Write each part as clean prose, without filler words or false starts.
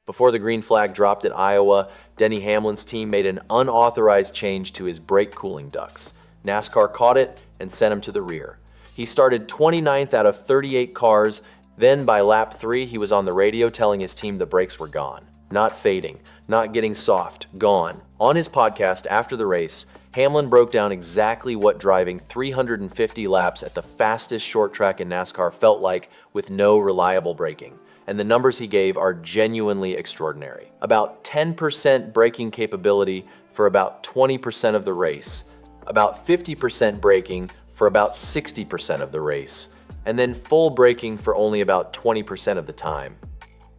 Before the green flag dropped at Iowa, Denny Hamlin's team made an unauthorized change to his brake cooling ducts. NASCAR caught it and sent him to the rear. He started 29th out of 38 cars. Then by lap 3, he was on the radio telling his team the brakes were gone. Not fading, not getting soft, gone. On his podcast after the race, Hamlin broke down exactly what driving 350 laps at the fastest short track in NASCAR felt like with no reliable braking. And the numbers he gave are genuinely extraordinary. About 10% braking capability for about 20% of the race, about 50% braking for about 60% of the race, and then full braking for only about 20% of the time.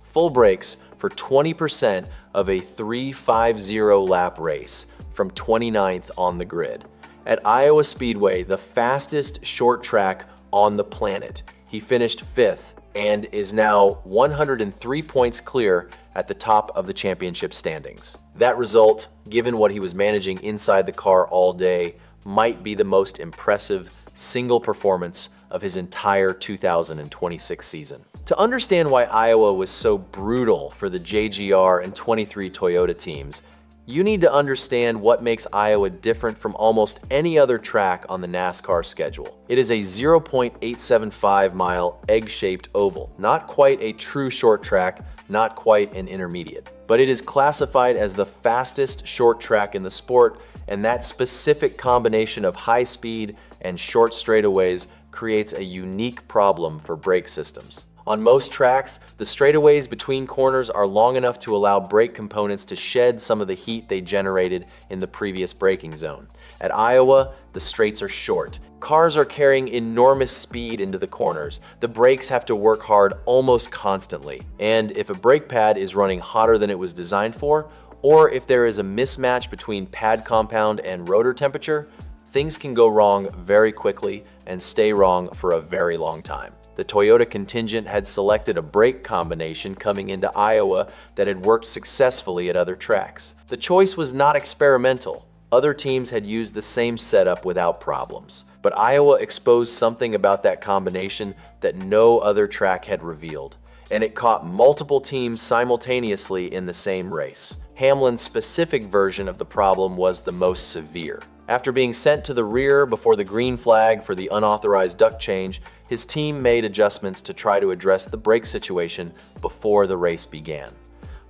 Full brakes for 20% of a 350 lap race from 29th on the grid. At Iowa Speedway, the fastest short track on the planet, he finished 5th and is now 103 points clear at the top of the championship standings. That result, given what he was managing inside the car all day, might be the most impressive single performance of his entire 2026 season. To understand why Iowa was so brutal for the JGR and 23 Toyota teams, you need to understand what makes Iowa different from almost any other track on the NASCAR schedule. It is a 0.875-mile egg-shaped oval, not quite a true short track, not quite an intermediate. But it is classified as the fastest short track in the sport, and that specific combination of high speed and short straightaways creates a unique problem for brake systems. On most tracks, the straightaways between corners are long enough to allow brake components to shed some of the heat they generated in the previous braking zone. At Iowa, the straights are short. Cars are carrying enormous speed into the corners. The brakes have to work hard almost constantly. And if a brake pad is running hotter than it was designed for, or if there is a mismatch between pad compound and rotor temperature, things can go wrong very quickly and stay wrong for a very long time. The Toyota contingent had selected a brake combination coming into Iowa that had worked successfully at other tracks. The choice was not experimental. Other teams had used the same setup without problems. But Iowa exposed something about that combination that no other track had revealed, and it caught multiple teams simultaneously in the same race. Hamlin's specific version of the problem was the most severe. After being sent to the rear before the green flag for the unauthorized duct change, his team made adjustments to try to address the brake situation before the race began.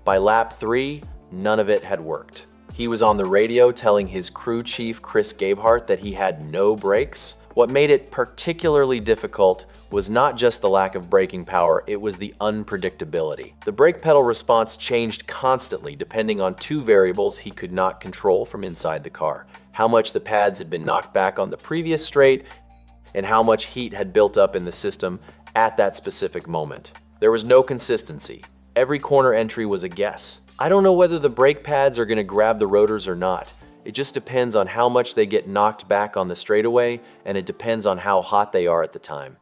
By lap 3, none of it had worked. He was on the radio telling his crew chief Chris Gabehart that he had no brakes. What made it particularly difficult was not just the lack of braking power, it was the unpredictability. The brake pedal response changed constantly depending on two variables he could not control from inside the car: how much the pads had been knocked back on the previous straight, and how much heat had built up in the system at that specific moment. There was no consistency. Every corner entry was a guess. I don't know whether the brake pads are going to grab the rotors or not. It just depends on how much they get knocked back on the straightaway, and it depends on how hot they are at the time.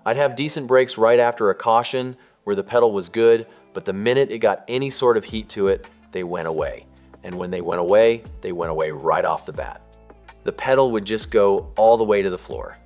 I'd have decent brakes right after a caution where the pedal was good, but the minute it got any sort of heat to it, they went away. And when they went away right off the bat. The pedal would just go all the way to the floor.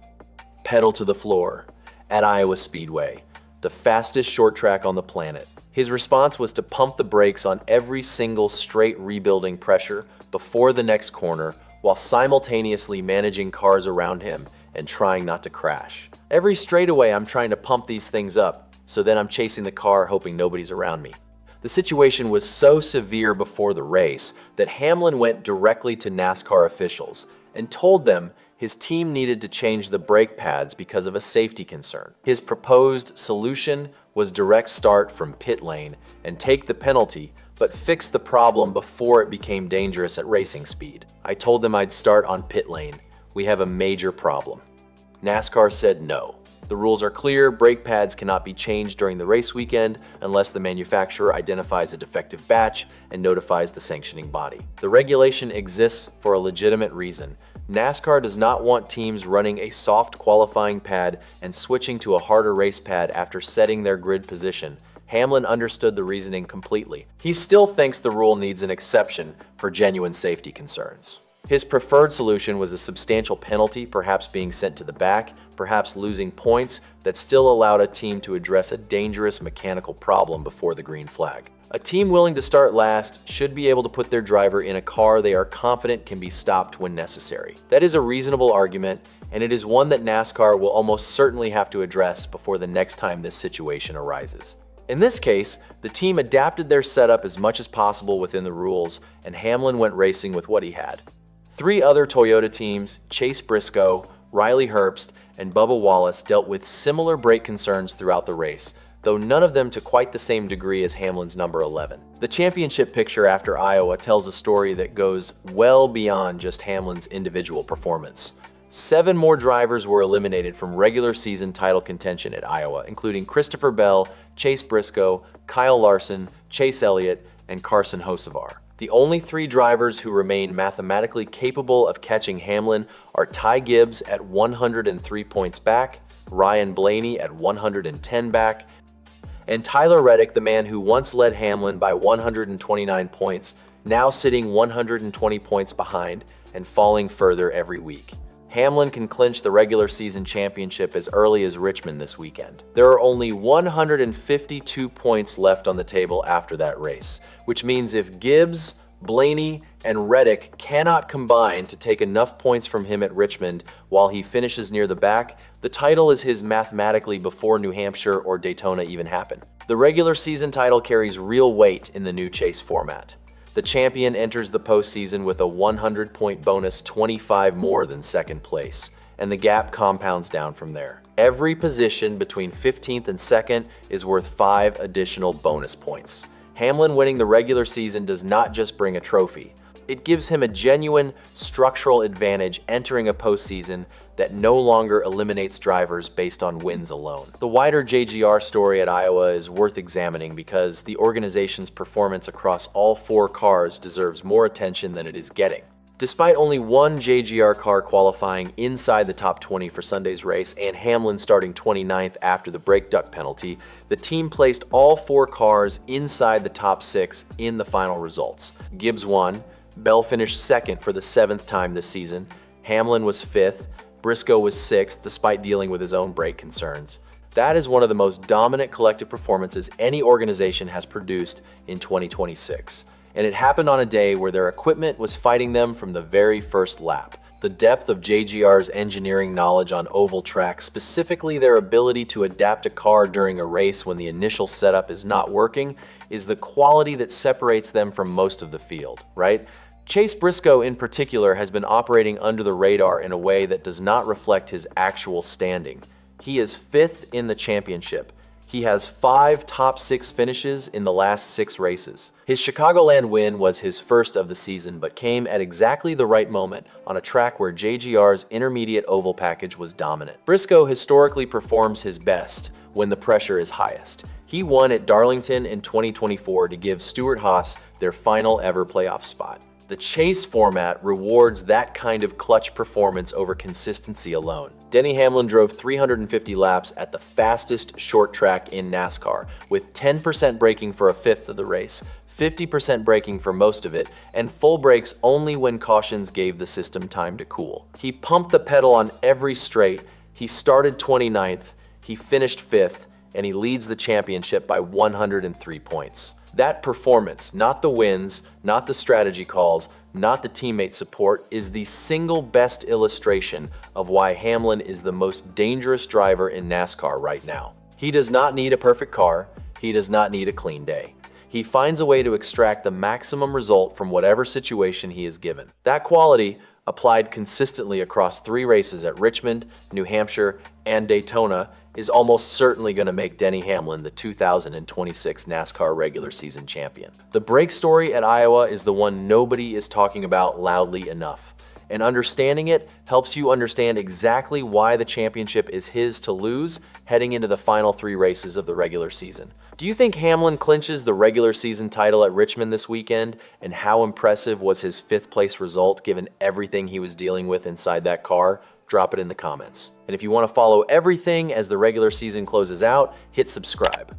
Pedal to the floor at Iowa Speedway, the fastest short track on the planet. His response was to pump the brakes on every single straight rebuilding pressure before the next corner while simultaneously managing cars around him and trying not to crash. Every straightaway I'm trying to pump these things up, so then I'm chasing the car hoping nobody's around me. The situation was so severe before the race that Hamlin went directly to NASCAR officials and told them his team needed to change the brake pads because of a safety concern. His proposed solution was direct start from pit lane and take the penalty, but fix the problem before it became dangerous at racing speed. I told them I'd start on pit lane. We have a major problem. NASCAR said no. The rules are clear, brake pads cannot be changed during the race weekend unless the manufacturer identifies a defective batch and notifies the sanctioning body. The regulation exists for a legitimate reason. NASCAR does not want teams running a soft qualifying pad and switching to a harder race pad after setting their grid position. Hamlin understood the reasoning completely. He still thinks the rule needs an exception for genuine safety concerns. His preferred solution was a substantial penalty, perhaps being sent to the back, perhaps losing points that still allowed a team to address a dangerous mechanical problem before the green flag. A team willing to start last should be able to put their driver in a car they are confident can be stopped when necessary. That is a reasonable argument, and it is one that NASCAR will almost certainly have to address before the next time this situation arises. In this case, the team adapted their setup as much as possible within the rules, and Hamlin went racing with what he had. 3 other Toyota teams, Chase Briscoe, Riley Herbst, and Bubba Wallace, dealt with similar brake concerns throughout the race, though none of them to quite the same degree as Hamlin's number 11. The championship picture after Iowa tells a story that goes well beyond just Hamlin's individual performance. 7 more drivers were eliminated from regular season title contention at Iowa, including Christopher Bell, Chase Briscoe, Kyle Larson, Chase Elliott, and Carson Hocevar. The only 3 drivers who remain mathematically capable of catching Hamlin are Ty Gibbs at 103 points back, Ryan Blaney at 110 back, and Tyler Reddick, the man who once led Hamlin by 129 points, now sitting 120 points behind and falling further every week. Hamlin can clinch the regular season championship as early as Richmond this weekend. There are only 152 points left on the table after that race, which means if Gibbs, Blaney, and Reddick cannot combine to take enough points from him at Richmond while he finishes near the back, the title is his mathematically before New Hampshire or Daytona even happen. The regular season title carries real weight in the new chase format. The champion enters the postseason with a 100-point bonus, 25 more than second place, and the gap compounds down from there. Every position between 15th and 2nd is worth 5 additional bonus points. Hamlin winning the regular season does not just bring a trophy. It gives him a genuine structural advantage entering a postseason that no longer eliminates drivers based on wins alone. The wider JGR story at Iowa is worth examining because the organization's performance across all 4 cars deserves more attention than it is getting. Despite only 1 JGR car qualifying inside the top 20 for Sunday's race and Hamlin starting 29th after the brake duct penalty, the team placed all 4 cars inside the top 6 in the final results. Gibbs won, Bell finished 2nd for the 7th time this season, Hamlin was 5th, Briscoe was 6th despite dealing with his own brake concerns. That is one of the most dominant collective performances any organization has produced in 2026. And it happened on a day where their equipment was fighting them from the very first lap. The depth of JGR's engineering knowledge on oval tracks, specifically their ability to adapt a car during a race when the initial setup is not working, is the quality that separates them from most of the field, right? Chase Briscoe in particular has been operating under the radar in a way that does not reflect his actual standing. He is 5th in the championship. He has 5 top 6 finishes in the last 6 races. His Chicagoland win was his first of the season, but came at exactly the right moment on a track where JGR's intermediate oval package was dominant. Briscoe historically performs his best when the pressure is highest. He won at Darlington in 2024 to give Stewart-Haas their final ever playoff spot. The chase format rewards that kind of clutch performance over consistency alone. Denny Hamlin drove 350 laps at the fastest short track in NASCAR, with 10% braking for a fifth of the race, 50% braking for most of it, and full brakes only when cautions gave the system time to cool. He pumped the pedal on every straight, he started 29th, he finished 5th, and he leads the championship by 103 points. That performance, not the wins, not the strategy calls, not the teammate support, is the single best illustration of why Hamlin is the most dangerous driver in NASCAR right now. He does not need a perfect car, he does not need a clean day. He finds a way to extract the maximum result from whatever situation he is given. That quality, applied consistently across 3 races at Richmond, New Hampshire, and Daytona, is almost certainly going to make Denny Hamlin the 2026 NASCAR regular season champion. The brake story at Iowa is the one nobody is talking about loudly enough, and understanding it helps you understand exactly why the championship is his to lose heading into the final 3 races of the regular season. Do you think Hamlin clinches the regular season title at Richmond this weekend, and how impressive was his 5th place result given everything he was dealing with inside that car? Drop it in the comments. And if you want to follow everything as the regular season closes out, hit subscribe.